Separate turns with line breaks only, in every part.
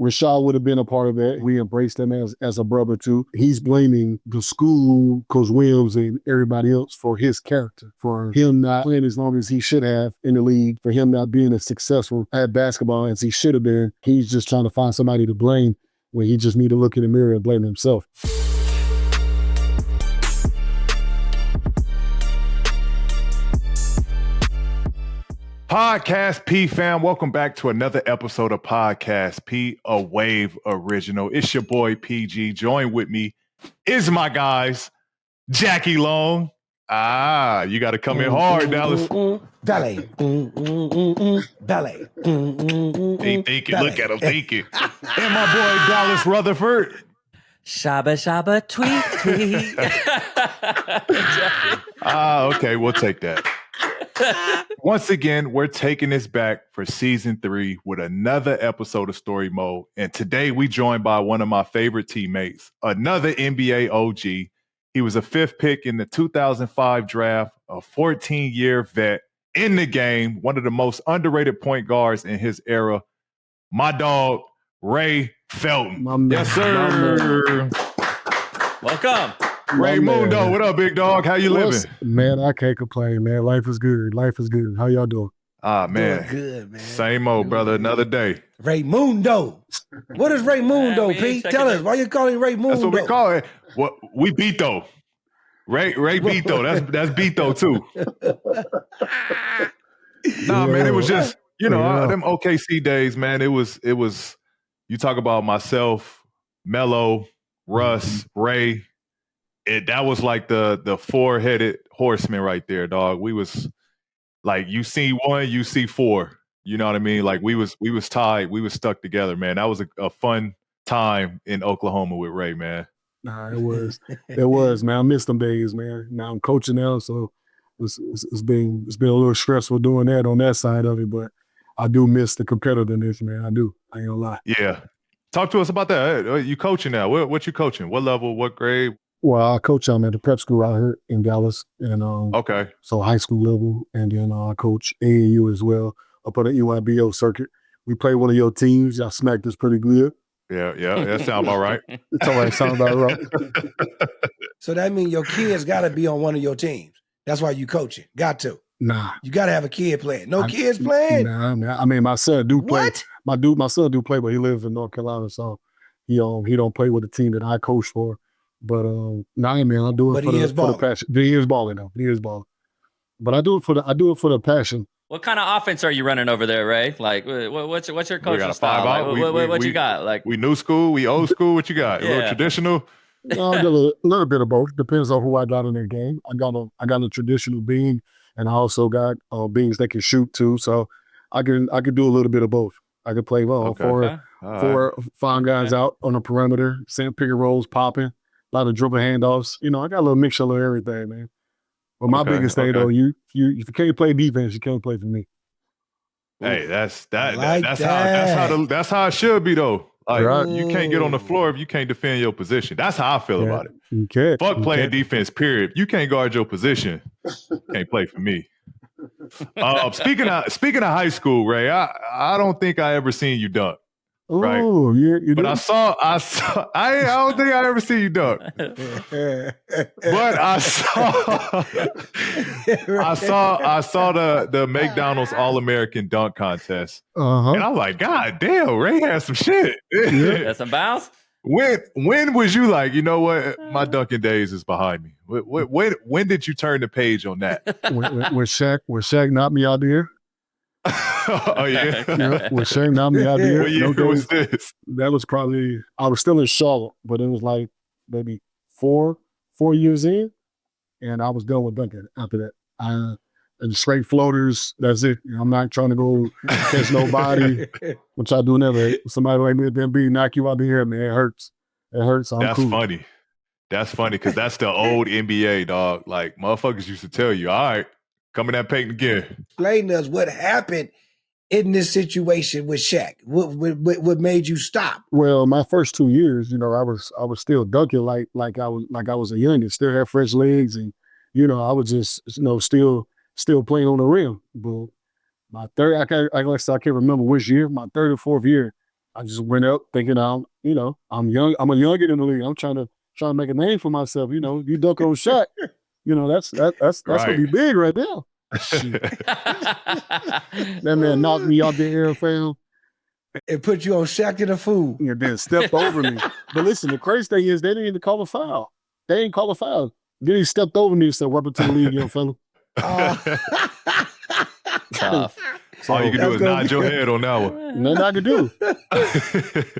Rashad would have been a part of that. We embraced him as a brother too. He's blaming the school, Coach Williams and everybody else for his character, for him not playing as long as he should have in the league, for him not being as successful at basketball as he should have been. He's just trying to find somebody to blame when he just need to look in the mirror and blame himself.
Podcast P fam, welcome back to another episode of Podcast P, a Wave original. It's your boy PG. Join with me is my guys, Jackie Long. You got to come in hard, Dallas.
Ballet. Ballet.
He thinking, look at him thinking. And my boy, Dallas Rutherford.
Shabba shabba tweet tweet.
Okay, we'll take that. Once again, we're taking this back for season 3 with another episode of Story Mode. And today we joined by one of my favorite teammates, another NBA OG. He was a 5th pick in the 2005 draft, a 14-year vet in the game, one of the most underrated point guards in his era. My dog, Ray Felton. Yes, sir.
Welcome.
Raymundo, what up, big dog? How you living?
Man, I can't complain, man. Life is good. Life is good. How y'all doing?
Man.
Doing good, man.
Same old, brother. Another day.
Raymundo. What is Raymundo, Pete? Tell us. Why you calling Raymundo?
That's what we call it. What we Beto. Ray Beto. That's Beto too. Man, it was just, them OKC days, man. It was you talk about myself, Melo, Russ, Ray. That was like the 4-headed horseman right there, dog. We was like, you see 1, you see 4. You know what I mean? Like we was tied, we was stuck together, man. That was a fun time in Oklahoma with Ray, man.
Nah, it was. It was, man. I missed them days, man. Now I'm coaching now, so it's been a little stressful doing that on that side of it, but I do miss the competitiveness, man. I do. I ain't gonna lie.
Yeah. Talk to us about that. You coaching now. What you coaching? What level? What grade?
Well, I coach at the prep school out here in Dallas, and
okay.
So high school level, and then I coach AAU as well up on the UIBO circuit. We play one of your teams. Y'all smacked us pretty good.
Yeah, that sounds about right.
It's all right, sound about right.
So that means your kids got to be on one of your teams. That's why you coaching. Got to.
Nah.
You got to have a kid playing. No kids playing?
Nah. I mean, my son do play.
What?
My son do play, but he lives in North Carolina, so he don't play with the team that I coach for. But man, I do it for the passion. He is balling though. He is balling. But I do it for the passion.
What kind of offense are you running over there, Ray? Like, what's your coaching style? Like, what you got? Like,
we new school, we old school. What you got? A little traditional?
No, I got a little bit of both. Depends on who I got in their game. I got a traditional being, and I also got beings that can shoot too. So I can do a little bit of both. I can play four or 5 guys out on the perimeter, send pick and rolls, popping. A lot of dribble handoffs. I got a little mixture of everything, man. But my biggest thing though, if you can't play defense, you can't play for me.
Hey, that's how it should be though. Like
right.
You can't get on the floor if you can't defend your position. That's how I feel about it.
You can't.
Fuck playing defense, period. If you can't guard your position, can't play for me. Speaking of high school, Ray, I don't think I ever seen you dunk. Right.
Oh, you
but I don't think I ever see you dunk. But I saw the McDonald's All-American dunk contest. And I'm like, God damn, Ray has some shit.
That's some bounce.
When was you like, you know what, my dunking days is behind me? When did you turn the page on that?
when Shaq knocked me out there.
Oh yeah.
When Shaq knocked me out there.
What year was this?
That was probably, I was still in Charlotte, but it was like maybe 4 years in, and I was done with dunking after that. And straight floaters, that's it. I'm not trying to go catch nobody, which I do never. Somebody like me at the knock you out the air, man, it hurts. It hurts.
That's cool. Funny. That's funny because that's the old NBA, dog. Like, motherfuckers used to tell you, all right, coming at Peyton again.
Explain to us what happened in this situation with Shaq. What made you stop?
Well, my first 2 years, I was still dunking like I was a youngin', still had fresh legs, and I was just still playing on the rim. But my third, I can't remember which year, my third or fourth year, I just went up thinking I'm young. I'm a youngin in the league. I'm trying to make a name for myself. You dunk on Shaq. That's gonna be big right there. Shit. That man knocked me out the air, fam.
It put you on Shaq and a fool.
And then stepped over me. But listen, the crazy thing is they didn't even call a foul. They didn't call a foul. Then he stepped over me and said, "Welcome to the league, young fella."
Tough.
So all you can do is nod your head on that one.
Nothing I can do.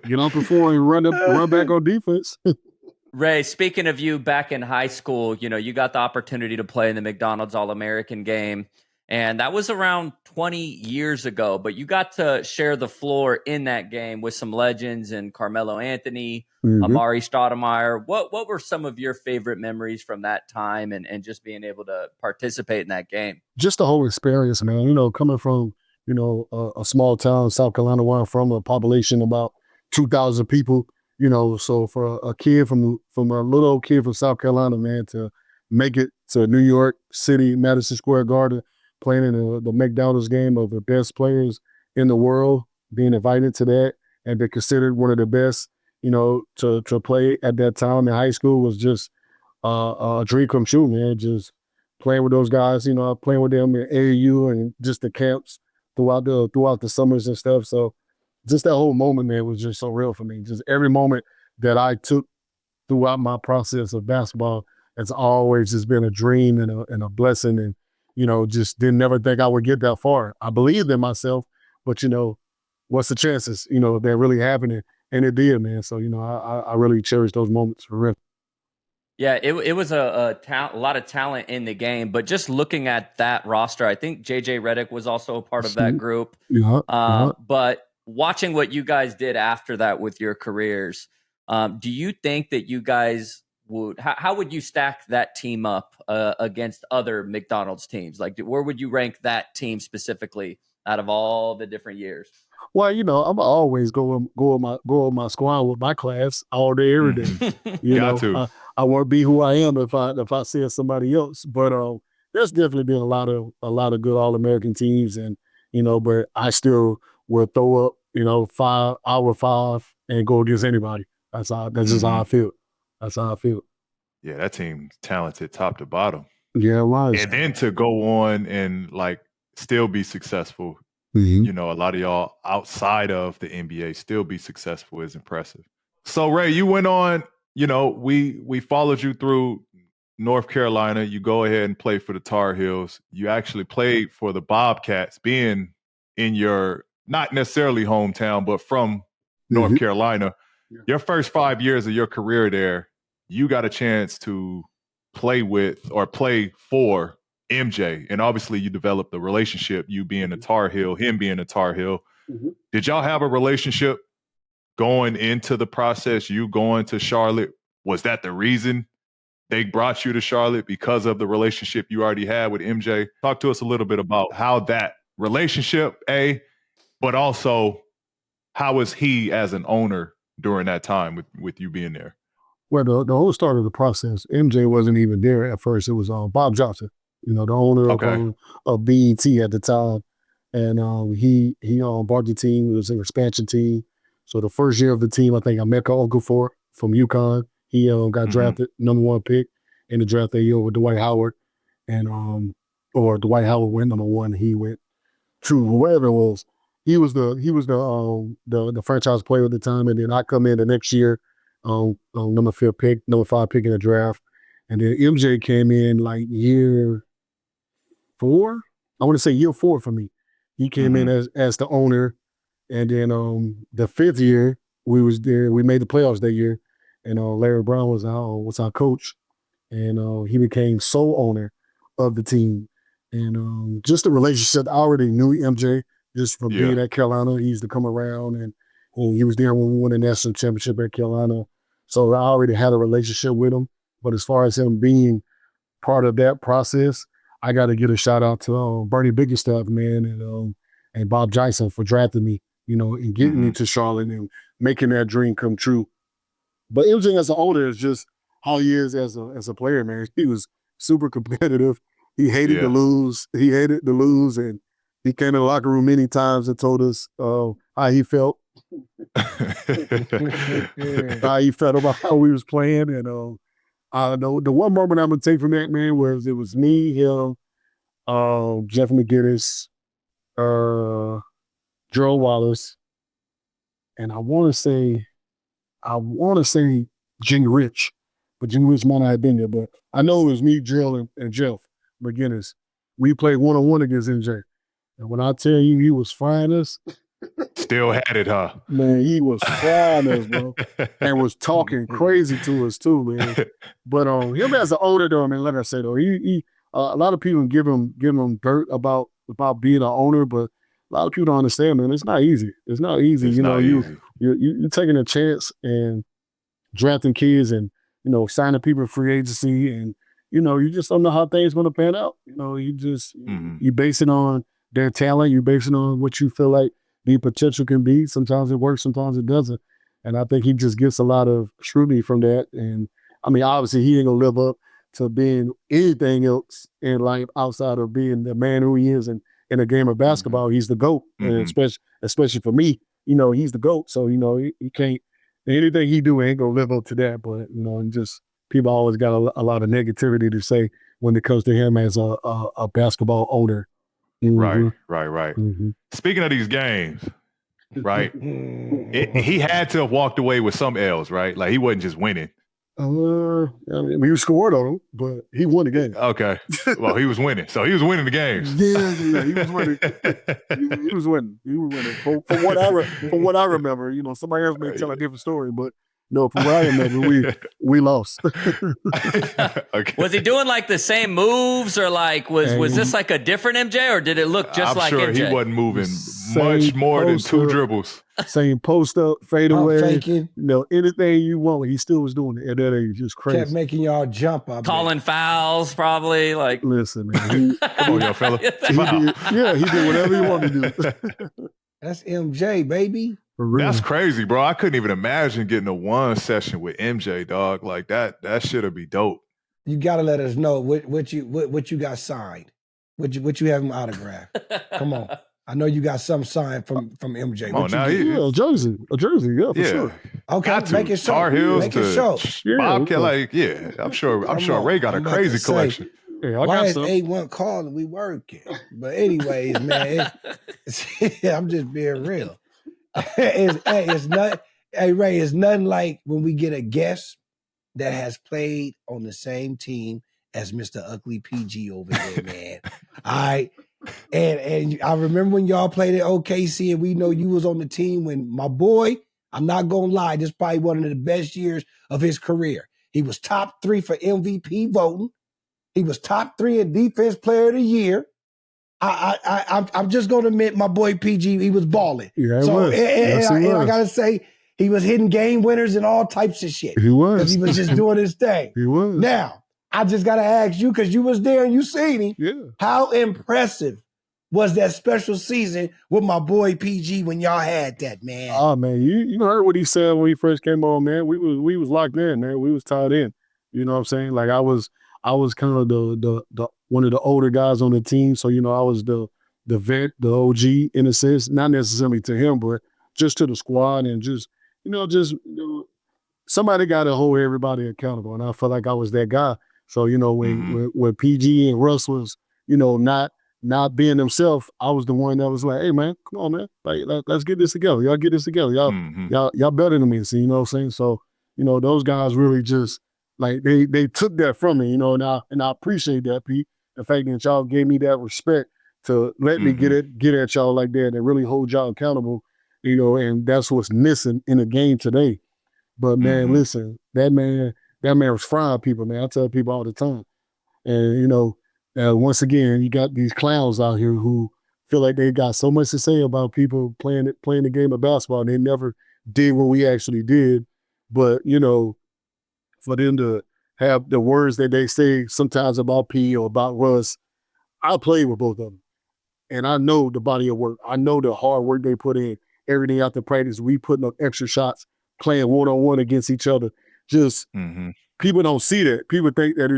Get on perform and run back on defense.
Ray, speaking of you back in high school, you got the opportunity to play in the McDonald's All-American game, and that was around 20 years ago, but you got to share the floor in that game with some legends and Carmelo Anthony, Amari Stoudemire. What were some of your favorite memories from that time and just being able to participate in that game?
Just the whole experience, man. Coming from, a small town, South Carolina, where I'm from, a population about 2,000 people. So for a kid from a little old kid from South Carolina, man, to make it to New York City, Madison Square Garden, playing in the McDonald's game of the best players in the world, being invited to that and be considered one of the best, to play at that time in high school was just a dream come true, man. Just playing with those guys, playing with them in AAU and just the camps throughout the summers and stuff. So just that whole moment, man, was just so real for me. Just every moment that I took throughout my process of basketball has always just been a dream and a blessing. And, just didn't never think I would get that far. I believed in myself, but, what's the chances, of that really happening? And it did, man. So, I really cherish those moments for real.
Yeah, it was a lot of talent in the game, but just looking at that roster, I think JJ Redick was also a part of that group. But watching what you guys did after that with your careers, do you think that you guys would, how would you stack that team up against other McDonald's teams? Like, where would you rank that team specifically out of all the different years?
Well, I'm always go with my squad with my class all day, every day. I won't be who I am if I see somebody else. But there's definitely been a lot of good All-American teams, and but I still will throw up 5 and go against anybody. That's just how I feel. That's how I feel.
Yeah, that team's talented top to bottom.
Yeah, it was.
And then to go on and still be successful. A lot of y'all outside of the NBA still be successful is impressive. So Ray, you went on, we followed you through North Carolina. You go ahead and play for the Tar Heels. You actually played for the Bobcats, being in your not necessarily hometown, but from North Carolina. Yeah. Your first 5 years of your career there, you got a chance to play with or play for MJ, and obviously you developed a relationship, you being a Tar Heel, him being a Tar Heel. Did y'all have a relationship going into the process, you going to Charlotte? Was that the reason they brought you to Charlotte, because of the relationship you already had with MJ? Talk to us a little bit about how that relationship, but also how was he as an owner during that time with you being there? Well, the whole start of the process, MJ wasn't even there at first. It was Bob Johnson, the owner of BET at the time. And he bought the team. It was an expansion team. So the first year of the team, I think I met Okafor from UConn. He got drafted #1 pick in the draft that year with Dwight Howard. And or Dwight Howard went #1. He went to wherever it was. He was the franchise player at the time. And then I come in the next year, #5 pick in the draft. And then MJ came in year 4. I want to say year 4 for me. He came in as the owner. And then the 5th year we was there, we made the playoffs that year. And Larry Brown was our coach. And he became sole owner of the team. And just the relationship, I already knew MJ just from being at Carolina. He used to come around and he was there when we won the national championship at Carolina. So I already had a relationship with him. But as far as him being part of that process, I got to give a shout out to Bernie Bickerstaff, man, and Bob Johnson for drafting me, and getting me to Charlotte and making that dream come true. But MJ as an owner is just how he is as a player, man. He was super competitive. He hated to lose. And
He came in the locker room many times and told us how he felt. How he felt about how we was playing. And the one moment I'm going to take from that, man, was it was me, him, Jeff McGinnis, Gerald Wallace, and I want to say Jing Rich, but Jing Rich might not have been there. But I know it was me, Gerald, and Jeff McGinnis. We played one-on-one against MJ. And when I tell you he was frying us.
Still had it, huh?
Man, he was frying us, bro. And was talking crazy to us too, man. But him as an owner, though, man, like I said, though, he a lot of people give him dirt about being an owner, but a lot of people don't understand, man. It's not easy. It's not easy. You're taking a chance and drafting kids and, signing people free agency and, you just don't know how things going to pan out. You just, you base it on their talent. You base it on what you feel like the potential can be. Sometimes it works, sometimes it doesn't. And I think he just gets a lot of scrutiny from that. And I mean, obviously he ain't gonna live up to being anything else in life outside of being the man who he is in a game of basketball. He's the GOAT. And especially for me, he's the GOAT. So, he can't, anything he do ain't gonna live up to that. But, and just people always got a lot of negativity to say when it comes to him as a basketball owner.
Right. Speaking of these games, right? He had to have walked away with some L's, right? Like he wasn't just winning.
I mean, he scored on him, but he won the game.
Okay. Well, he was winning. So he was winning the games.
Yeah, he was winning. He was winning. From what I remember, somebody else may tell a different story, but no, from what I remember, we lost.
Okay.
Was he doing like the same moves, or like was this like a different MJ, or did it look just like MJ?
I'm sure he wasn't moving much more than 2 dribbles.
Same post up, fade away,
faking.
Anything you want, he still was doing it. And that ain't just crazy.
Kept making y'all jump up.
Calling fouls, probably. Like,
listen, man.
Come on, young fella.
He did whatever he wanted to do.
That's MJ, baby.
That's crazy, bro. I couldn't even imagine getting a one session with MJ, dog. Like that should be dope.
You gotta let us know what you got signed. What you have him autographed. Come on. I know you got some signed from MJ.
Come on now,
a jersey, yeah, for sure.
Okay, make it show.
Tar Heels
make it show.
Bobcat, I'm sure Ray got a crazy collection.
Why is A1 calling? We working. But anyways, man, I'm just being real. It's not. Hey Ray, it's nothing like when we get a guest that has played on the same team as Mr. Ugly PG over there, man. All right. And I remember when y'all played at OKC and we know you was on the team when my boy, I'm not gonna lie, this is probably one of the best years of his career. He was top 3 for MVP voting. He was top 3 in Defense Player of the Year. I'm just gonna admit my boy PG, he was balling.
Yeah, I
gotta say, he was hitting game winners and all types of shit.
He was.
Because he was just doing his thing.
He was.
Now, I just got to ask you, because you was there and you seen him.
Yeah.
How impressive was that special season with my boy PG when y'all had that, man?
Oh, man, you heard what he said when he first came on, man. We was locked in, man. We was tied in. You know what I'm saying? Like I was kind of the one of the older guys on the team. So, I was the vet, the OG in a sense, not necessarily to him, but just to the squad and just somebody got to hold everybody accountable. And I felt like I was that guy. So, when PG and Russ was, not being themselves, I was the one that was like, hey, man, come on, man. Like, let's get this together. Y'all get this together. Y'all better than me. So, you know what I'm saying? So, those guys really just, like, they took that from me, and I appreciate that, Pete. The fact that y'all gave me that respect to let me get at y'all like that and really hold y'all accountable, and that's what's missing in the game today. But, man, listen, that man was frying people, man. I tell people all the time. And, once again, you got these clowns out here who feel like they got so much to say about people playing the game of basketball, and they never did what we actually did. But, for them to have the words that they say sometimes about P or about Russ, I played with both of them. And I know the body of work. I know the hard work they put in. Every day after practice, we putting up extra shots, playing one-on-one against each other. Just people don't see that. People think that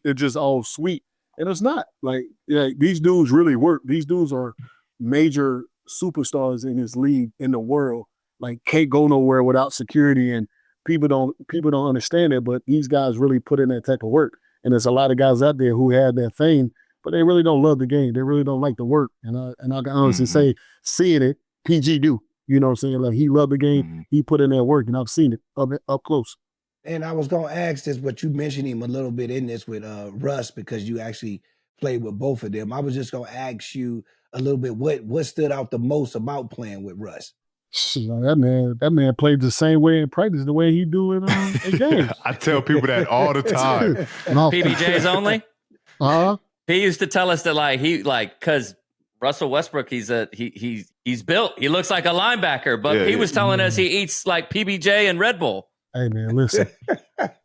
it's just all sweet And it's not. Like, these dudes really work. These dudes are major superstars in this league, in the world. Like, can't go nowhere without security, and people don't understand it, but these guys really put in that type of work. And there's a lot of guys out there who had that fame, but they really don't love the game. They really don't like the work. And I can honestly say, seeing it, PG do. You know what I'm saying? Like, he loved the game. He put in that work, and I've seen it up close.
And I was going to ask this, but you mentioned him a little bit in this with Russ, because you actually played with both of them. I was just going to ask you a little bit, what stood out the most about playing with Russ?
That man played the same way in practice, the way he do in games.
I tell people that all the time.
PBJs only? He used to tell us that because Russell Westbrook, he's built. He looks like a linebacker, but he was telling us he eats like PBJ and Red Bull.
Hey man, listen.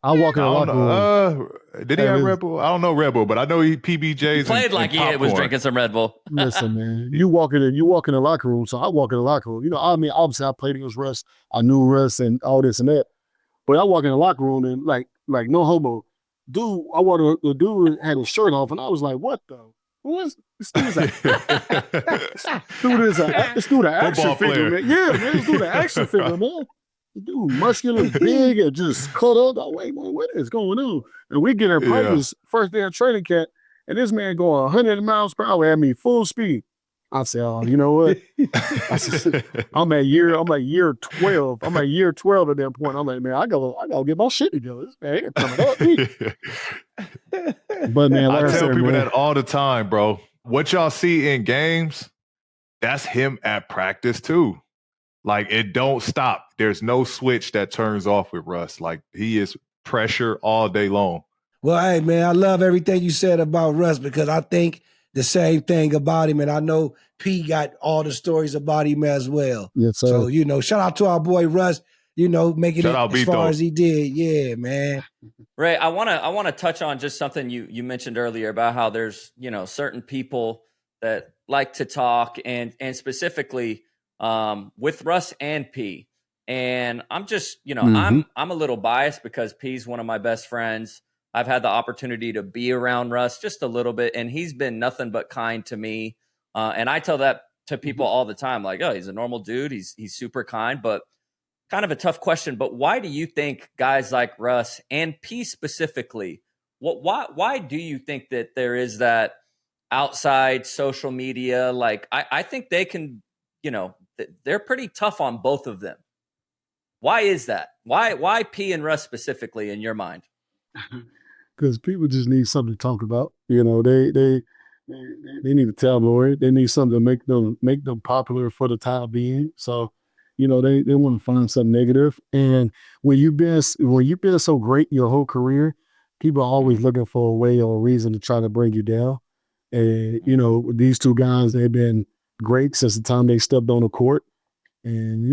I walk in the locker room.
Did he have Red Bull? I don't know Red Bull, but I know he PBJs.
He played like he was drinking some Red Bull.
Listen, man, you walk in the locker room. So I walk in the locker room. You know, I mean, obviously I played against Russ. I knew Russ and all this and that. But I walk in the locker room and like no homo, dude. The dude had his shirt off, and I was like, what the? Who is this? Dude is an action figure, man. Yeah, man, this dude an action figure, man. Dude, muscular, big, and just cut up. Oh, wait, what is going on? And we get in practice, first day of training camp, and this man going 100 miles per hour at me, full speed. I said, oh, you know what? I said, I'm at year 12. I'm at year 12 at that point. I'm like, man, I gotta get my shit together. This man ain't coming up. But man, like
I tell people that all the time, bro. What y'all see in games, that's him at practice too. Like, it don't stop. There's no switch that turns off with Russ. Like, he is pressure all day long.
Well, hey, man, I love everything you said about Russ, because I think the same thing about him. And I know P got all the stories about him as well.
Yes, sir.
So, shout out to our boy Russ, making it as far as he did. Yeah, man.
Ray, I want to touch on just something you mentioned earlier about how there's, certain people that like to talk and specifically with Russ and P. And I'm just, I'm a little biased because P's one of my best friends. I've had the opportunity to be around Russ just a little bit, and he's been nothing but kind to me. And I tell that to people all the time, like, oh, he's a normal dude. He's super kind, but kind of a tough question. But why do you think guys like Russ and P specifically, why do you think that there is that outside social media? Like, I think they can, they're pretty tough on both of them. Why is that? Why P and Russ specifically in your mind?
Because people just need something to talk about. They need a tabloid. They need something to make them popular for the time being. So, they want to find something negative. And when you've been so great your whole career, people are always looking for a way or a reason to try to bring you down. And these two guys, they've been great since the time they stepped on the court. And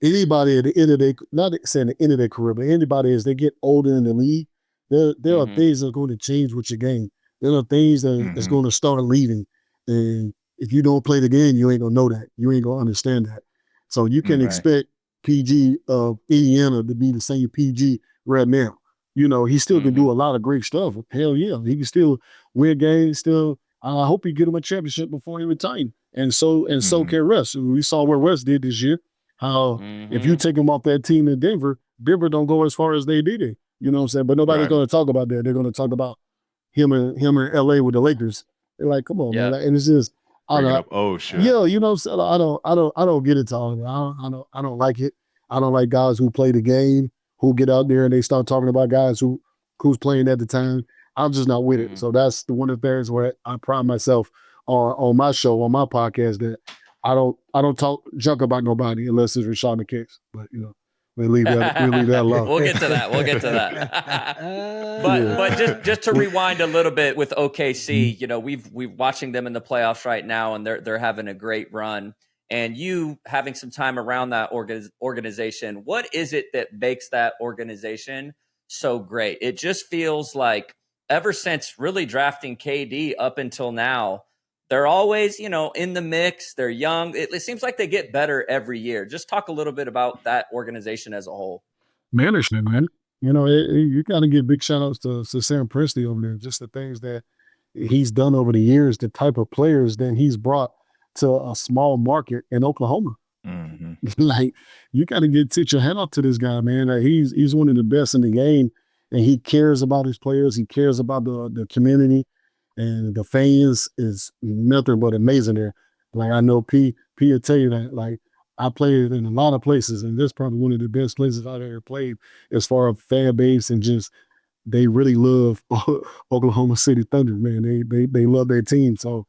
anybody at the end of their, not saying the end of their career, but anybody as they get older in the league, there are things that are going to change with your game. There are things that's going to start leaving. And if you don't play the game, you ain't going to know that. You ain't going to understand that. So you can expect PG of Indiana to be the same PG right now. He still can do a lot of great stuff. Hell yeah. He can still win games. Still, I hope he get him a championship before he retires. And so can Russ. We saw what Russ did this year. How if you take him off that team in Denver don't go as far as they did it. You know what I'm saying? But nobody's going to talk about that. They're going to talk about him in LA with the Lakers. They're like, come on, man. Like, and it's just,
shit.
Yeah, so I don't get it talking. I don't like it. I don't like guys who play the game, who get out there and they start talking about guys who's playing at the time. I'm just not with it. So that's the one of the things where I pride myself on my show, on my podcast, that I don't talk junk about nobody unless it's Rashad McCants. But we'll leave that alone.
We'll get to that. But just to rewind a little bit with OKC, we've watching them in the playoffs right now, and they're having a great run. And you having some time around that organization, what is it that makes that organization so great? It just feels like ever since really drafting KD up until now, they're always, in the mix. They're young. It seems like they get better every year. Just talk a little bit about that organization as a whole.
Management, man. You got to give big shout outs to Sam Presti over there. Just the things that he's done over the years, the type of players that he's brought to a small market in Oklahoma.
Mm-hmm.
Like, you got to tip your hat off to this guy, man. He's one of the best in the game, and he cares about his players. He cares about the community, and the fans is nothing but amazing there. Like, I know P will tell you that. Like, I played in a lot of places, and this is probably one of the best places I've ever played as far as fan base, and just they really love Oklahoma City Thunder, man. They love their team. So,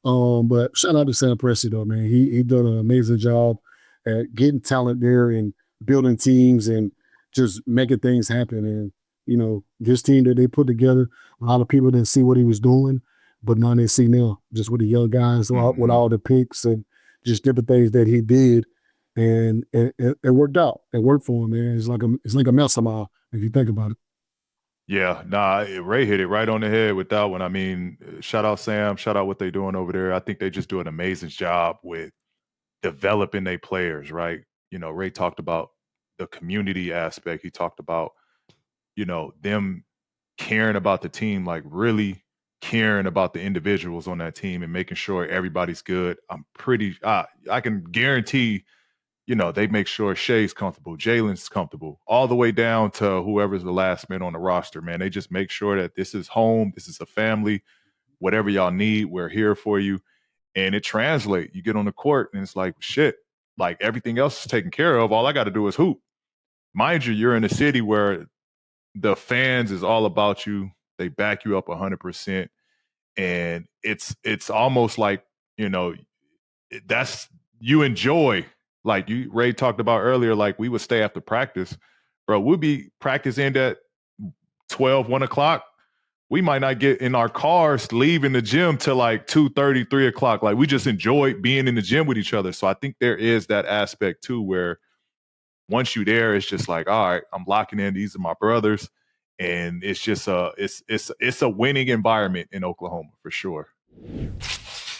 but shout out to Sam Presti though, man. He done an amazing job at getting talent there and building teams and just making things happen. And, you know, this team that they put together, a lot of people didn't see what he was doing, but now they see now, just with the young guys, with all the picks and just different things that he did. And it worked out. It worked for him, man. It's like a mastermind if you think about it.
Yeah, Ray hit it right on the head with that one. I mean, shout out Sam, shout out what they're doing over there. I think they just do an amazing job with developing their players, right? You know, Ray talked about the community aspect. He talked about, you know, them caring about the team, like really caring about the individuals on that team and making sure everybody's good. I'm pretty, I can guarantee, you know, they make sure Shay's comfortable, Jalen's comfortable, all the way down to whoever's the last man on the roster, man. They just make sure that this is home, this is a family, whatever y'all need, we're here for you. And it translates. You get on the court and it's like, shit, like everything else is taken care of. All I got to do is hoop. Mind you, you're in a city where the fans is all about you. They back you up 100%. And it's almost like, you know, that's, you enjoy. Like Ray talked about earlier, like we would stay after practice. Bro, we'd be practicing at 12, 1 o'clock. We might not get in our cars leaving the gym till like 2:30, 3 o'clock. Like we just enjoy being in the gym with each other. So I think there is that aspect too, where once you're there, it's just like, all right, I'm locking in. These are my brothers. And it's just it's a winning environment in Oklahoma for sure.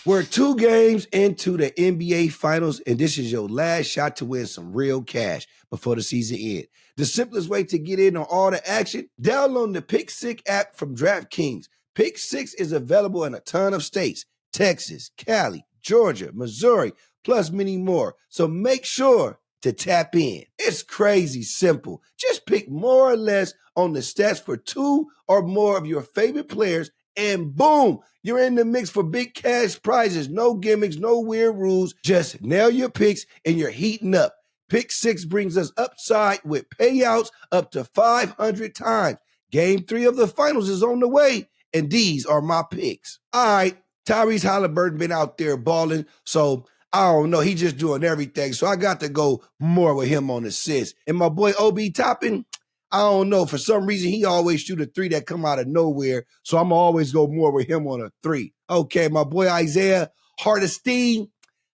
We're 2 games into the NBA Finals, and this is your last shot to win some real cash before the season ends. The simplest way to get in on all the action, download the Pick Six app from DraftKings. Pick Six is available in a ton of states: Texas, Cali, Georgia, Missouri, plus many more. So make sure to tap in. It's crazy simple. Just pick more or less on the stats for 2 or more of your favorite players, and boom, you're in the mix for big cash prizes. No gimmicks, no weird rules. Just nail your picks and you're heating up. Pick Six brings us upside with payouts up to 500 times. Game 3 of the finals is on the way, and these are my picks. All right, Tyrese Halliburton been out there balling, so I don't know. He just doing everything, so I got to go more with him on assists. And my boy Obi Toppin, I don't know. For some reason, he always shoot a 3 that come out of nowhere, so I'm always go more with him on a 3. Okay, my boy Isaiah Hardestein,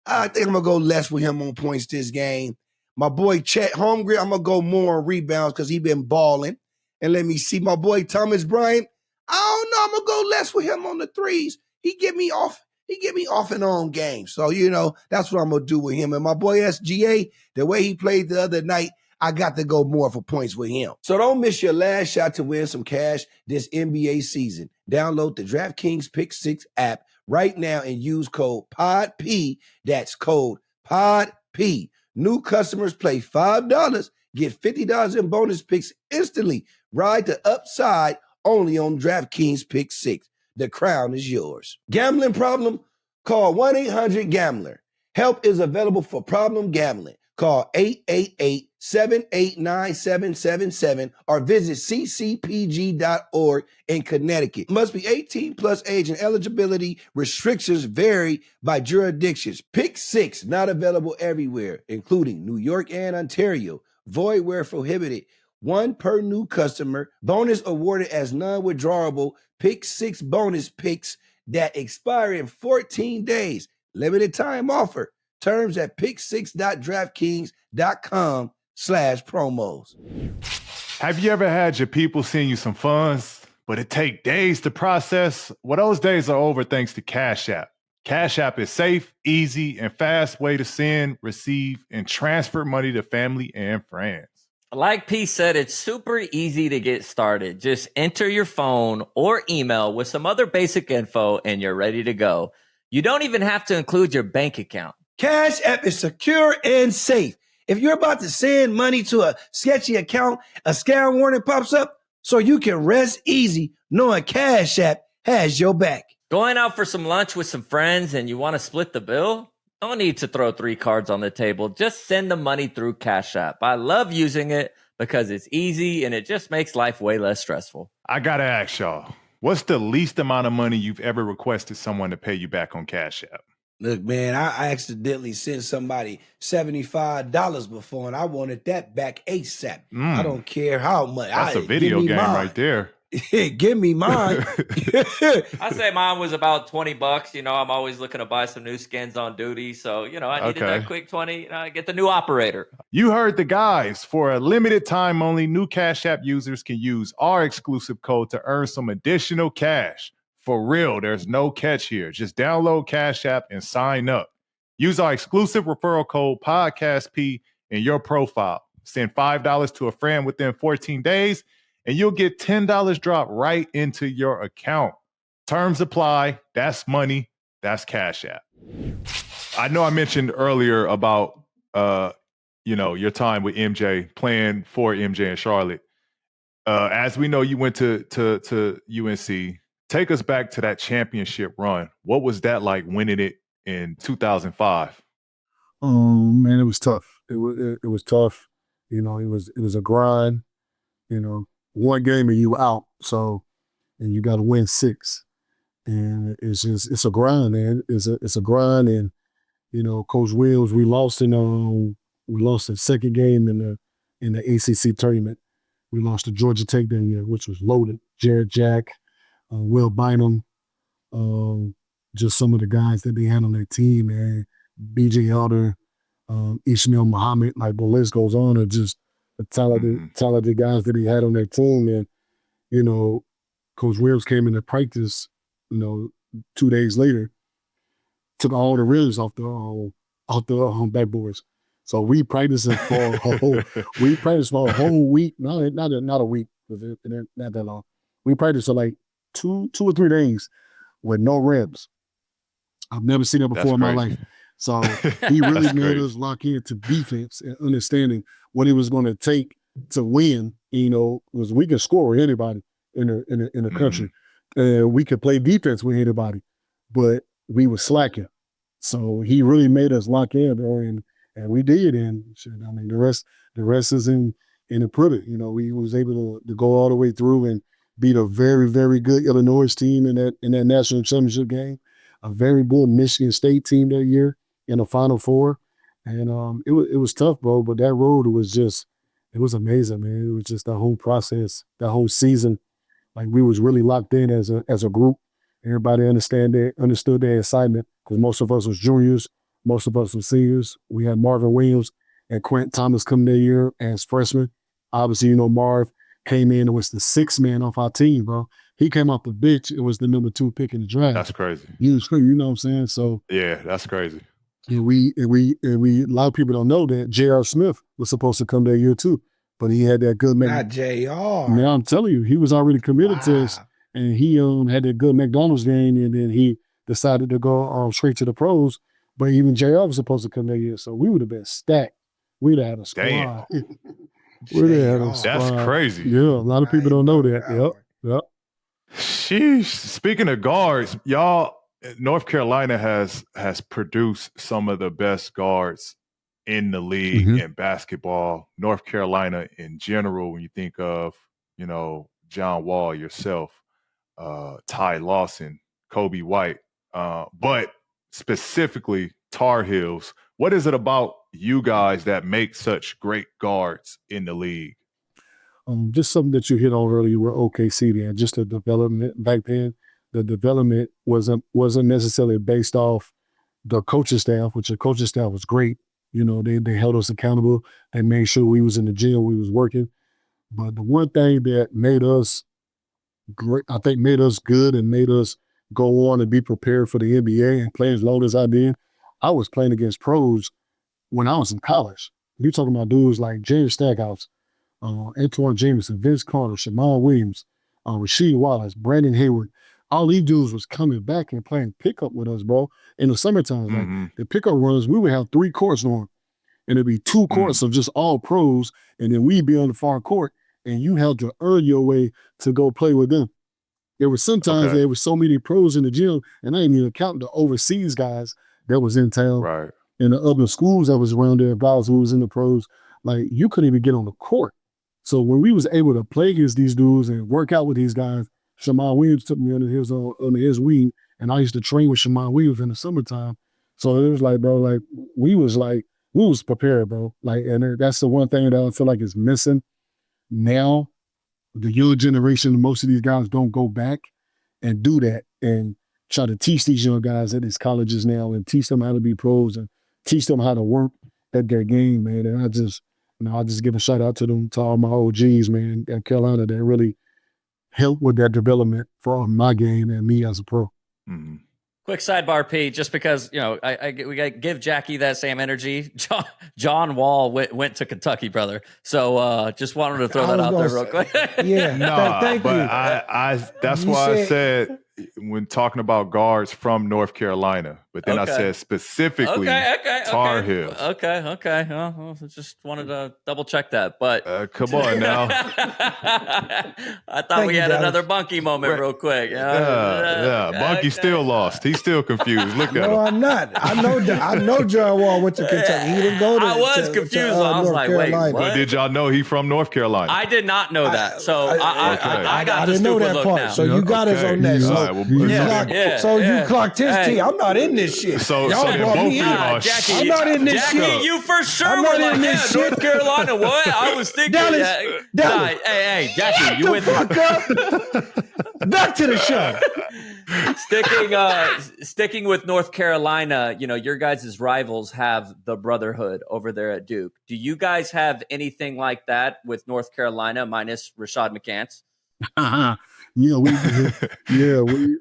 I think I'm going to go less with him on points this game. My boy Chet Holmgren, I'm going to go more on rebounds because he been balling. And let me see, my boy Thomas Bryant, I don't know. I'm going to go less with him on the 3s. He get me off and on games. So, you know, that's what I'm going to do with him. And my boy SGA, the way he played the other night, I got to go more for points with him. So don't miss your last shot to win some cash this NBA season. Download the DraftKings Pick 6 app right now and use code PODP. That's code PODP. New customers play $5, get $50 in bonus picks instantly. Ride the upside only on DraftKings Pick 6. The crown is yours. Gambling problem? Call 1-800-GAMBLER. Help is available for problem gambling. Call 888-789-7777 or visit ccpg.org in Connecticut. Must be 18 plus age, and eligibility restrictions vary by jurisdictions. Pick 6 not available everywhere, including New York and Ontario. Void where prohibited. 1 per new customer. Bonus awarded as non-withdrawable. Pick 6 bonus picks that expire in 14 days. Limited time offer. Terms at pick6.draftkings.com/promos.
Have you ever had your people send you some funds, but it take days to process? Well, those days are over thanks to Cash App. Cash App is safe, easy, and fast way to send, receive, and transfer money to family and friends.
Like P said, it's super easy to get started. Just enter your phone or email with some other basic info and you're ready to go. You don't even have to include your bank account.
Cash App is secure and safe. If you're about to send money to a sketchy account, a scam warning pops up, so you can rest easy knowing Cash App has your back.
Going out for some lunch with some friends and you want to split the bill? No need to throw 3 cards on the table. Just send the money through Cash App. I love using it because it's easy and it just makes life way less stressful.
I got to ask y'all, what's the least amount of money you've ever requested someone to pay you back on Cash App?
Look, man, I accidentally sent somebody $75 before, and I wanted that back ASAP. I don't care how much.
That's a video game right there.
Give me mine.
I say mine was about $20. You know, I'm always looking to buy some new skins on duty. So, you know, I needed that quick 20. I get the new operator.
You heard the guys. For a limited time only, new Cash App users can use our exclusive code to earn some additional cash. For real, there's no catch here. Just download Cash App and sign up. Use our exclusive referral code PODCASTP in your profile. Send $5 to a friend within 14 days, and you'll get $10 dropped right into your account. Terms apply. That's money. That's Cash App. I know I mentioned earlier about your time with MJ, playing for MJ in Charlotte. As we know, you went to UNC. Take us back to that championship run. What was that like winning it in 2005?
Man, it was tough. It was tough. You know, it was a grind. You know, one game and you out. So, and you got to win 6. And it's a grind, man. It's a grind. And, you know, Coach Wills, we lost the second game in the ACC tournament. We lost to Georgia Tech that year, which was loaded. Jared Jack, Will Bynum, just some of the guys that they had on their team, man. BJ Elder, Ishmael Muhammad, like the list goes on, are just the talented guys that he had on their team. And, you know, Coach Wills came into practice, 2 days later, took all the rims off the backboards. So we practiced for a whole week. No, not a week, not that long. We practiced for like 2 or 3 days with no rims. I've never seen that before in my life. So he really made us lock into defense and understanding what it was going to take to win. Because we can score with anybody in the country. We could play defense with anybody, but we were slacking. So he really made us lock in, bro, and we did. And I mean, the rest is in the pudding. We was able to go all the way through and beat a very, very good Illinois team in that national championship game, a very good Michigan State team that year in the Final Four. And it was tough, bro, but that road it was amazing, man. It was just the whole process, the whole season. Like, we was really locked in as a group. Everybody understood their assignment, because most of us was juniors, most of us was seniors. We had Marvin Williams and Quentin Thomas come that year as freshmen. Obviously, Marv came in and was the 6th man off our team, bro. He came off the bench and was the number 2 pick in the draft.
That's crazy.
He was crazy, you know what I'm saying? So
yeah, that's crazy.
And we a lot of people don't know that J.R. Smith was supposed to come that year too, but he had that good.
Not J.R.
Now I'm telling you, he was already committed to us, and he had that good McDonald's game, and then he decided to go straight to the pros. But even J.R. was supposed to come that year, so we would have been stacked. We'd have had a squad.
That's crazy.
Yeah, a lot of people don't know that. Yep.
Sheesh. Speaking of guards, y'all, North Carolina has produced some of the best guards in the league in basketball. North Carolina in general, when you think of, John Wall, yourself, Ty Lawson, Kobe White, but specifically Tar Heels. What is it about you guys that make such great guards in the league?
Just something that you hit on earlier with OKC, man. Just the development back then. The development wasn't necessarily based off the coaching staff, which the coaching staff was great. They held us accountable. They made sure we was in the gym, we was working. But the one thing that made us great, I think made us good and made us go on and be prepared for the NBA and play as long as I did, I was playing against pros when I was in college. You're talking about dudes like Jerry Stackhouse, Antoine Jameson, Vince Carter, Shammond Williams, Rasheed Wallace, Brandon Hayward. All these dudes was coming back and playing pickup with us, bro. In the summertime, like the pickup runs, we would have 3 courts on, and it'd be 2 courts of just all pros, and then we'd be on the far court, and you had to earn your way to go play with them. There were sometimes there were so many pros in the gym, and I ain't even counting the overseas guys that was in town,
right,
and the other schools that was around there, guys who was in the pros. Like, you couldn't even get on the court. So when we was able to play against these dudes and work out with these guys, Shammond Williams took me under his wing, and I used to train with Shammond Williams in the summertime. So it was like, bro, like we was prepared, bro. Like, and that's the one thing that I feel like is missing now. The young generation, most of these guys don't go back and do that and try to teach these young guys at these colleges now and teach them how to be pros and teach them how to work at their game, man. And I just give a shout out to them, to all my OGs, man, at Carolina that really helped with that development for my game and me as a pro.
Mm-hmm.
Quick sidebar, Pete, just because, we got to give Jackie that same energy. John Wall went to Kentucky, brother. So just wanted to throw that out there real quick.
Yeah, thank you.
That's why I said when talking about guards from North Carolina, but then I said specifically Tar Heels.
Okay. Well, just wanted to double check that, but
come on now.
I thought we had another Bunky moment real quick.
Bunky still lost. He's still confused. Look at him.
No, I'm not. I know John Wall went to Kentucky. He didn't go to.
I was confused. I was like, wait, what?
But did y'all know he from North Carolina?
I did not know that. So I got the
didn't know that part.
now.
So you got us on that. You clocked his team. I'm not in this shit.
So both of y'all.
Jackie,
I'm not in this shit.
You for sure
I'm
were
not in this shit.
North Carolina. What? I was thinking.
Dallas.
Hey, Jackie, you with me?
Back to the show.
Sticking with North Carolina, your guys' rivals have the brotherhood over there at Duke. Do you guys have anything like that with North Carolina minus Rashad McCants?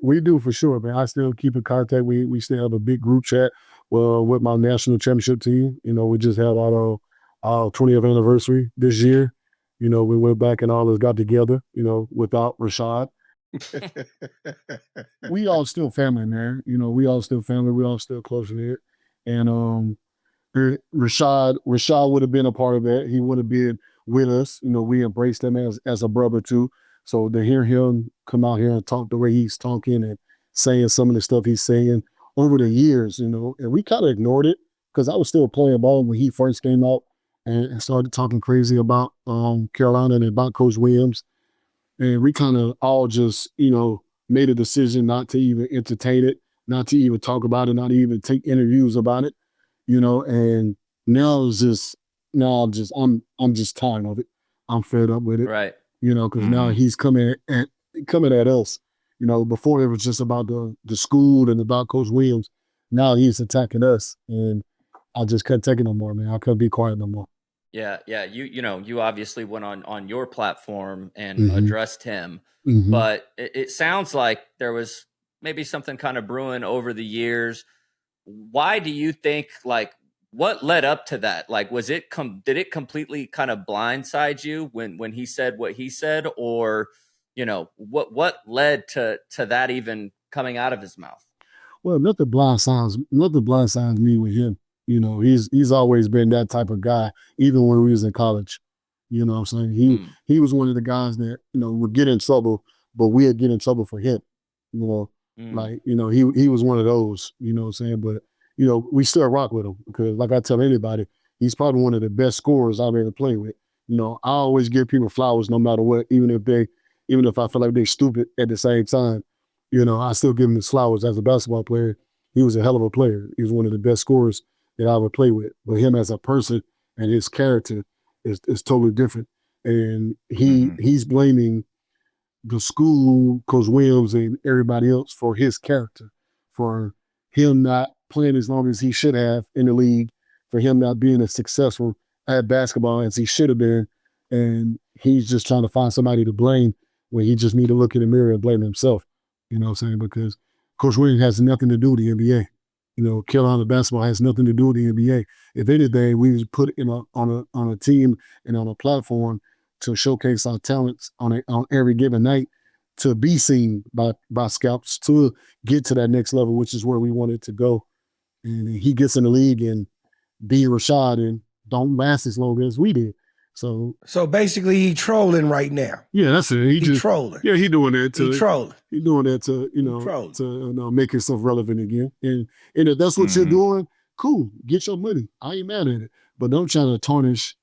We do for sure, man. I still keep in contact. We still have a big group chat with my national championship team. We just had our 20th anniversary this year. We went back and all of us got together, without Rashad. We all still family, man. We all still family. We all still close knit. And Rashad would have been a part of that. He would have been with us. We embraced him as a brother too. So to hear him come out here and talk the way he's talking and saying some of the stuff he's saying over the years, and we kind of ignored it because I was still playing ball when he first came out and started talking crazy about Carolina and about Coach Williams. And we kind of all just, made a decision not to even entertain it, not to even talk about it, not to even take interviews about it, and I'm just tired of it. I'm fed up with it.
Right.
Because now he's coming at us. Before it was just about the school and about Coach Williams. Now he's attacking us, and I just couldn't take it no more, man. I couldn't be quiet no more.
Yeah. You obviously went on your platform and addressed him, but it sounds like there was maybe something kind of brewing over the years. Why do you think, what led up to that? Did it completely kind of blindside you when he said what he said, or, what led to that even coming out of his mouth?
Well, nothing blindsides me with him. He's always been that type of guy, even when we was in college. You know what I'm saying? He was one of the guys that, would get in trouble, but we'd get in trouble for him. He was one of those, you know what I'm saying? But, we still rock with him because, like I tell anybody, he's probably one of the best scorers I've ever played with. I always give people flowers no matter what, even if I feel like they're stupid at the same time. I still give him his flowers as a basketball player. He was a hell of a player. He was one of the best scorers that I ever played with. But him as a person and his character is totally different. And he's blaming the school, Coach Williams, and everybody else for his character, for him not playing as long as he should have in the league, for him not being as successful at basketball as he should have been. And he's just trying to find somebody to blame when he just need to look in the mirror and blame himself. You know what I'm saying? Because Coach Williams has nothing to do with the NBA. Carolina basketball has nothing to do with the NBA. If anything, we was put on a team and on a platform to showcase our talents on every given night, to be seen by scouts, to get to that next level, which is where we wanted to go. And he gets in the league and be Rashad and don't last as long as we did. So
basically, he trolling right now.
Yeah, that's it. He just
trolling.
Yeah, he doing that to
he trolling.
He doing that to make himself relevant again. And if that's what you're doing, cool. Get your money. I ain't mad at it. But don't try to tarnish,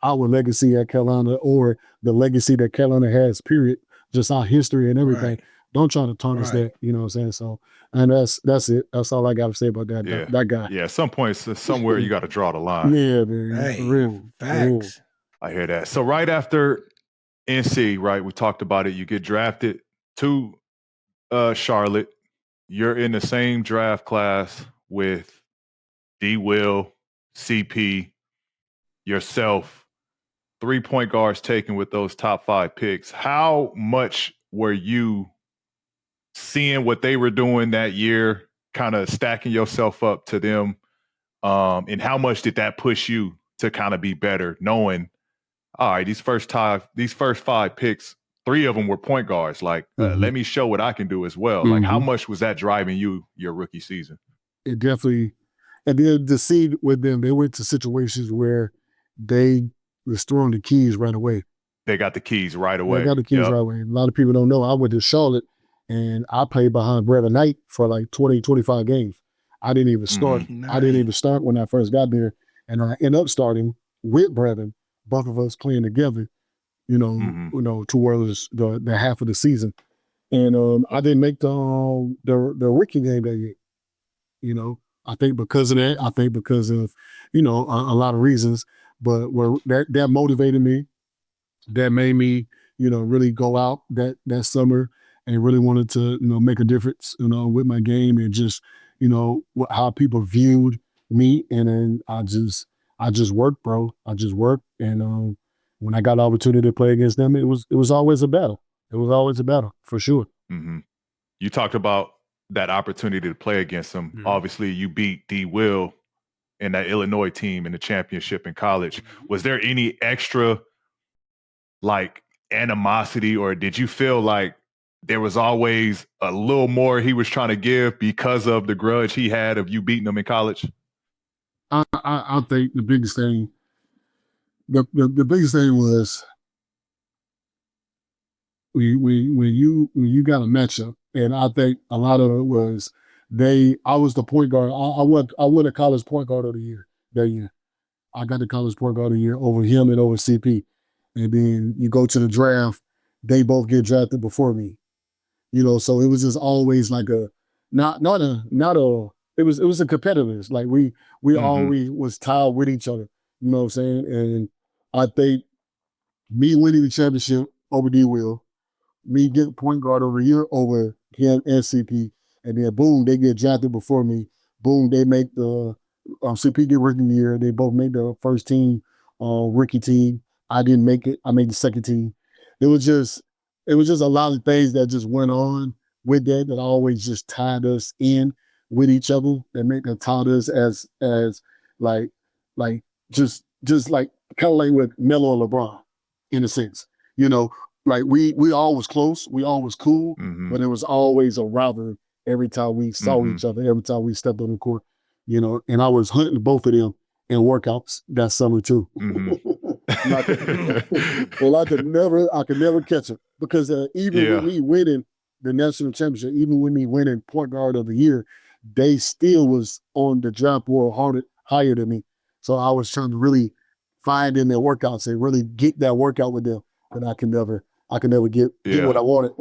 our legacy at Carolina or the legacy that Carolina has. Period. Just our history and everything.
Right.
Don't try to tarnish that. You know what I'm saying? So, and that's it. That's all I got to say about that. That guy.
Yeah. At some point, somewhere you got to draw the line.
Yeah, man.
Hey,
real.
facts.
I hear that. So right after NC, right, we talked about it. You get drafted to Charlotte. You're in the same draft class with D. Will, CP, yourself. 3 point guards taken with those top 5 picks. How much were you seeing what they were doing that year, kind of stacking yourself up to them? And how much did that push you to kind of be better, knowing, all right, these first 5 picks, 3 of them were point guards. Like, let me show what I can do as well. Like, how much was that driving you your rookie season?
It definitely, and then to see with them, they went to situations where they was throwing the keys right away.
They got the keys right away.
They got the keys right away. A lot of people don't know. I went to Charlotte and I played behind Brevin Knight for like 20, 25 games. I didn't even start.
Nice.
I didn't even start when I first got there. And I ended up starting with Brevin, both of us playing together, towards the half of the season. And I didn't make the rookie game that year. I think because of that. I think because of, a lot of reasons. But that motivated me. That made me, really go out that summer and really wanted to, make a difference, with my game and just, how people viewed me. And then I just worked, bro. I just worked. And when I got the opportunity to play against them, it was always a battle. It was always a battle, for sure.
Mm-hmm. You talked about that opportunity to play against them. Mm-hmm. Obviously, you beat D. Will and that Illinois team in the championship in college. Was there any extra, like, animosity, or did you feel like there was always a little more he was trying to give because of the grudge he had of you beating him in college?
I think the biggest thing, the biggest thing was when you got a matchup, and I think a lot of it was I was the point guard. I won a college point guard of the year that year. I got the college point guard of the year over him and over CP. And then you go to the draft, they both get drafted before me. So it was just always like it was a competitiveness. Like we always was tied with each other. You know what I'm saying? And I think me winning the championship over D. Will, me getting point guard over the year over him and CP, and then boom, they get drafted before me. Boom, they make the CP get rookie of the year. They both made the first team rookie team. I didn't make it. I made the second team. It was just a lot of things that just went on with that always just tied us in with each other. That tied us as like just like kind of like with Melo and LeBron in a sense. Like we all was close, we all was cool, but it was always a rivalry every time we saw each other, every time we stepped on the court. And I was hunting both of them in workouts that summer too. I could never catch him because even with me winning the national championship, even with me winning point guard of the year, they still was on the draft board higher than me. So I was trying to really find in their workouts and really get that workout with them, but I could never get what I wanted.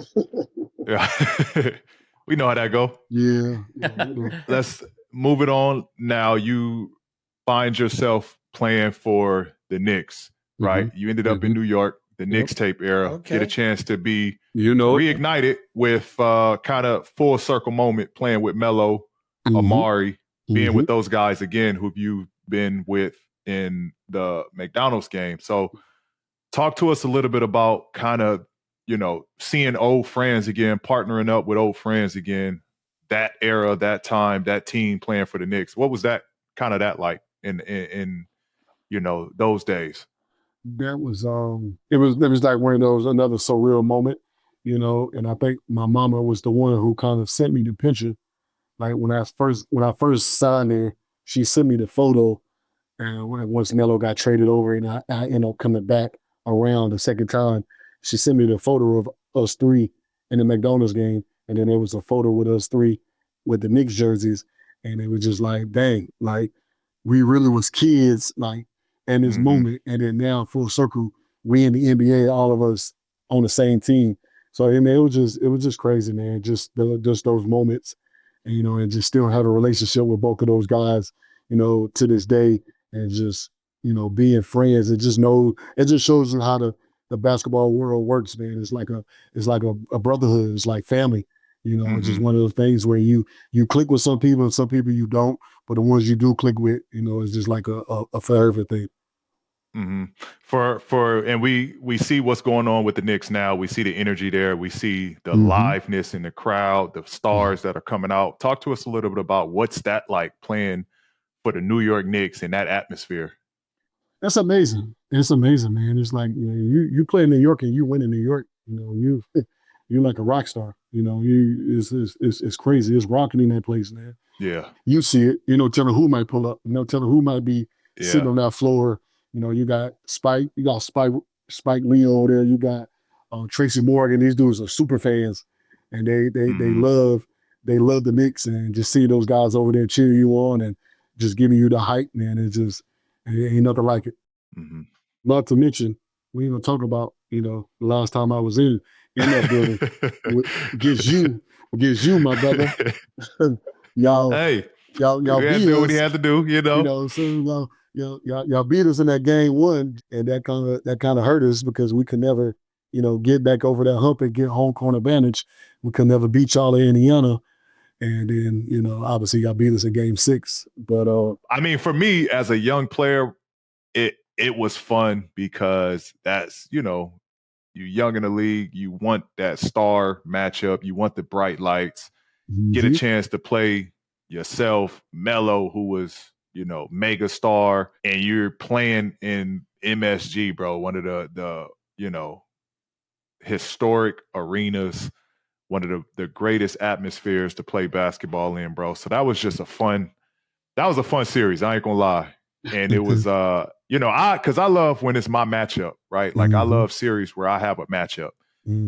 Yeah. We know how that go.
Yeah.
Let's move it on now. You find yourself playing for the Knicks, right? You ended up in New York, the KnicksTape Era. Get a chance to be reignited with kind of full circle moment playing with Melo, Amari, being with those guys again who you've been with in the McDonald's game. So talk to us a little bit about kind of, seeing old friends again, partnering up with old friends again, that era, that time, that team playing for the Knicks. What was that like in those days?
That was it was like one of those another surreal moment, and I think my mama was the one who kind of sent me the picture. Like when I first signed there, she sent me the photo, and once Melo got traded over and I ended up coming back around the second time, she sent me the photo of us three in the McDonald's game, and then there was a photo with us three with the Knicks jerseys, and it was just like, dang, like we really was kids, like in this moment, and then now full circle, we in the NBA, all of us on the same team. So I mean, it was just crazy, man. Just those moments, and just still have a relationship with both of those guys, to this day, and just being friends. It just shows you how the basketball world works, man. It's like a brotherhood. It's like family. It's just one of those things where you click with some people and some people you don't, but the ones you do click with, it's just like a forever thing.
And we see what's going on with the Knicks now. We see the energy there. We see the liveness in the crowd, the stars that are coming out. Talk to us a little bit about what's that like playing for the New York Knicks in that atmosphere.
That's amazing. It's amazing, man. It's like you play in New York and you win in New York. You're like a rock star. It's crazy. It's rocking in that place, man.
Yeah.
You see it. Telling who might pull up. Telling who might be sitting on that floor. You got Spike. You got Spike Lee over there. You got Tracy Morgan. These dudes are super fans, and they love the Knicks, and just see those guys over there cheering you on and just giving you the hype, man. It ain't nothing like it. Not to mention, we ain't gonna talk about the last time I was in that building against you, my brother. y'all
beat
do
what he had to do,
So y'all beat us in that game one, and that kind of hurt us because we could never get back over that hump and get home court advantage. We could never beat y'all in Indiana. And then, obviously y'all beat us in game 6. But
I mean, for me as a young player, it was fun because that's, you're young in the league, you want that star matchup, you want the bright lights, get a chance to play yourself, Melo, who was, mega star, and you're playing in MSG, bro, one of the historic arenas, one of the greatest atmospheres to play basketball in, bro. So that was just a fun series. I ain't gonna lie. And it was, because I love when it's my matchup, right? Like I love series where I have a matchup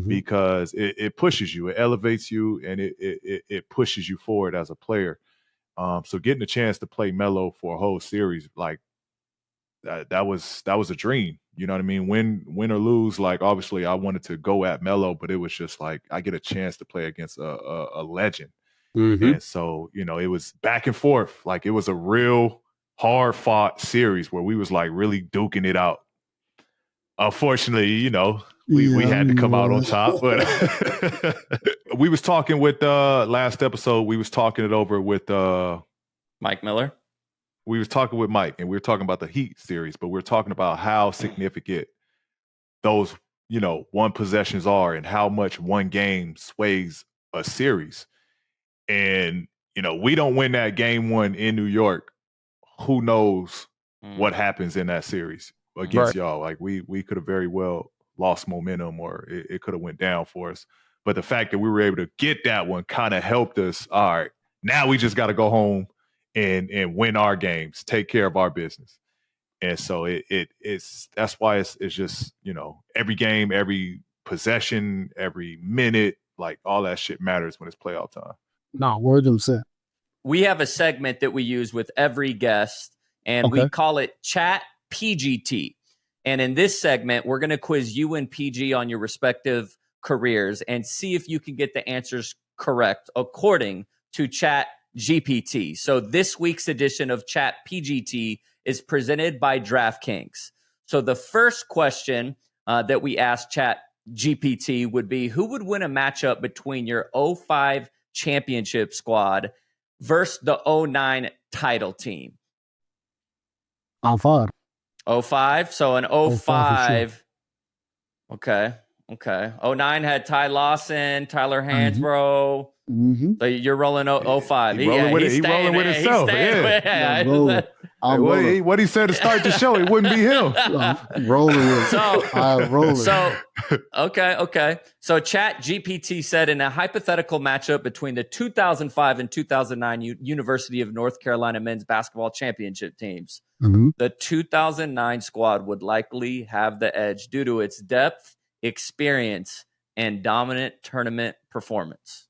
because it pushes you, it elevates you, and it pushes you forward as a player. So getting a chance to play Melo for a whole series, like that was a dream. You know what I mean? Win or lose, like obviously I wanted to go at Melo, but it was just like I get a chance to play against a legend. And so, it was back and forth. Like it was a real hard fought series where we was like really duking it out. Unfortunately, we had to come out on top, but we was talking with last episode, we was talking it over with
Mike Miller.
We was talking with Mike, and we were talking about the Heat series, but we were talking about how significant those, one possessions are and how much one game sways a series. And, we don't win that game 1 in New York. Who knows what happens in that series against y'all? Like we could have very well lost momentum, or it could have went down for us. But the fact that we were able to get that one kind of helped us. All right, now we just got to go home and win our games, take care of our business. And so it's that's why it's just, every game, every possession, every minute, like all that shit matters when it's playoff time.
No, word them said.
We have a segment that we use with every guest, and we call it Chat PGT. And in this segment, we're going to quiz you and PG on your respective careers and see if you can get the answers correct according to Chat GPT. So this week's edition of Chat PGT is presented by DraftKings. So the first question that we asked Chat GPT would be, who would win a matchup between your 05 championship squad versus the 09 title team?
05.
05? So an 05. Sure. Okay. 09 had Ty Lawson, Tyler Hansbrough. So you're rolling 05.
He rolling with himself. What he said to start the show, it wouldn't be him.
Rolling with rolling.
So okay. So Chat GPT said in a hypothetical matchup between the 2005 and 2009 University of North Carolina men's basketball championship teams, the 2009 squad would likely have the edge due to its depth, experience, and dominant tournament performance.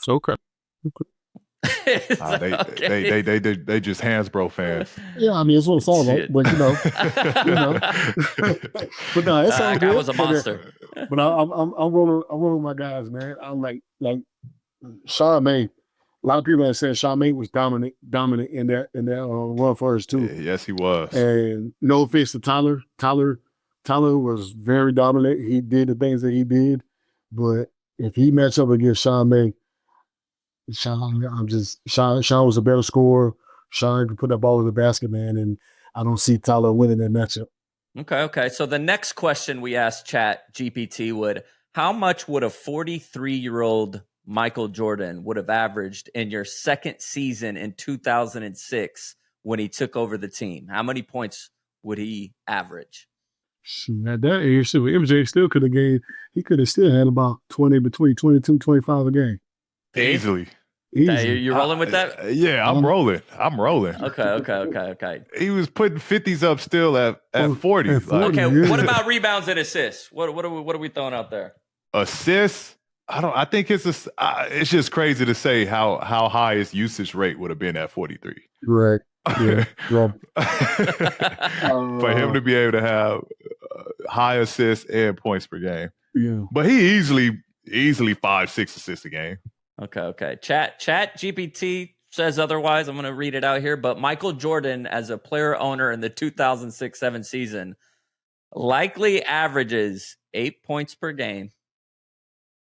So okay.
They just Hansbrough fans.
Yeah, I mean it's what it's all about. But but no, it's all good.
Guy was a monster.
But I'm rolling with my guys, man. I'm like Sean May. A lot of people have said Sean May was dominant in that run for us too.
Yes, he was.
And no offense to Tyler. Tyler was very dominant. He did the things that he did, but if he matched up against Sean May, Sean was a better scorer. Sean could put that ball in the basket, man, and I don't see Tyler winning that matchup.
Okay. So the next question we asked Chat GPT how much would a 43-year-old Michael Jordan would have averaged in your second season in 2006 when he took over the team? How many points would he average?
At that age, MJ still could have gained. He could have still had about 20, between 22, 25 a game.
Easily.
You're rolling with that?
Yeah, I'm rolling.
Okay.
He was putting 50s up still at 40.
What about rebounds and assists? What are we throwing out there?
Assists? I think it's just crazy to say how high his usage rate would have been at 43.
Right. Yeah.
For him to be able to have high assists and points per game.
Yeah.
But he easily 5-6 assists a game.
Okay. Chat GPT says otherwise. I'm going to read it out here. But Michael Jordan, as a player owner in the 2006-07 season, likely averages 8 points per game,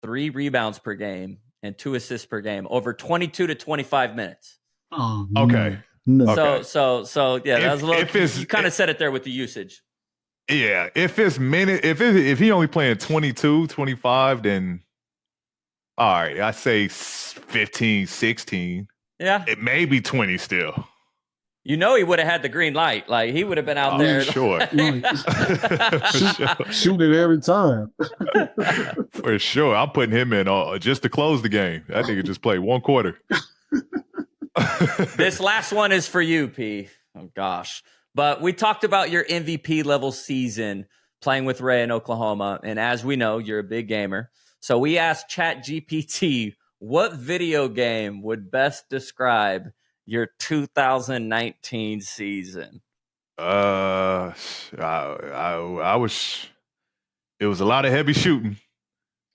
3 rebounds per game, and 2 assists per game over 22 to 25 minutes.
Oh,
okay.
No.
So yeah, that was a little. You kind of said it there with the usage.
Yeah, if he only playing 22, 25, then all right, I say 15, 16.
Yeah.
It may be 20 still.
He would have had the green light. Like, he would have been out there.
Sure.
Shoot it every time.
For sure. I'm putting him in just to close the game. That nigga just played one quarter.
This last one is for you, P. Oh, gosh. But we talked about your MVP level season playing with Ray in Oklahoma. And as we know, you're a big gamer. So we asked ChatGPT, what video game would best describe your 2019 season?
It was a lot of heavy shooting.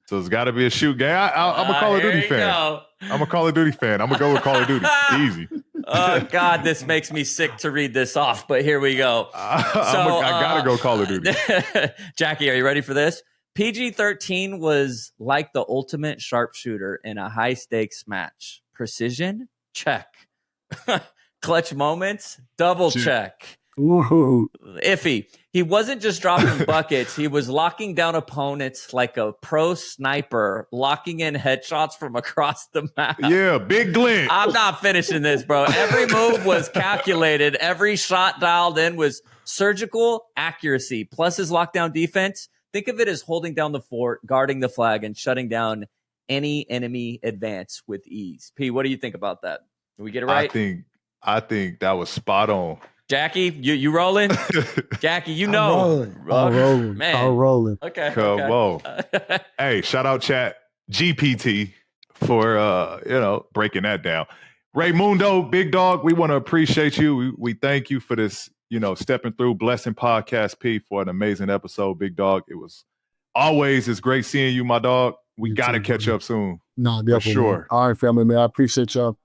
So it's got to be a shoot game. I'm a Call of Duty fan. I'm a Call of Duty fan. I'm going to go with Call of Duty. Easy.
Oh, God, this makes me sick to read this off, but here we go.
I got to go Call of Duty.
Jackie, are you ready for this? PG-13 was like the ultimate sharpshooter in a high-stakes match. Precision? Check. Clutch moments? Double check.
Whoa.
Iffy. He wasn't just dropping buckets. He was locking down opponents like a pro sniper, locking in headshots from across the map.
Yeah, big glint.
I'm not finishing this, bro. Every move was calculated. Every shot dialed in was surgical accuracy. Plus his lockdown defense. Think of it as holding down the fort, guarding the flag, and shutting down any enemy advance with ease. P, what do you think about that? Did we get it right?
I think that was spot on.
Jackie, you rolling? Jackie,
I'm rolling.
Man.
I'm rolling.
Okay.
Come on. Hey, shout out Chat GPT for breaking that down. Raymundo, big dog, we want to appreciate you. We thank you for this, stepping through Blessing Podcast, P, for an amazing episode, big dog. It's great seeing you, my dog. We got to catch up soon.
No, definitely.
For sure.
Man. All right, family, man. I appreciate y'all.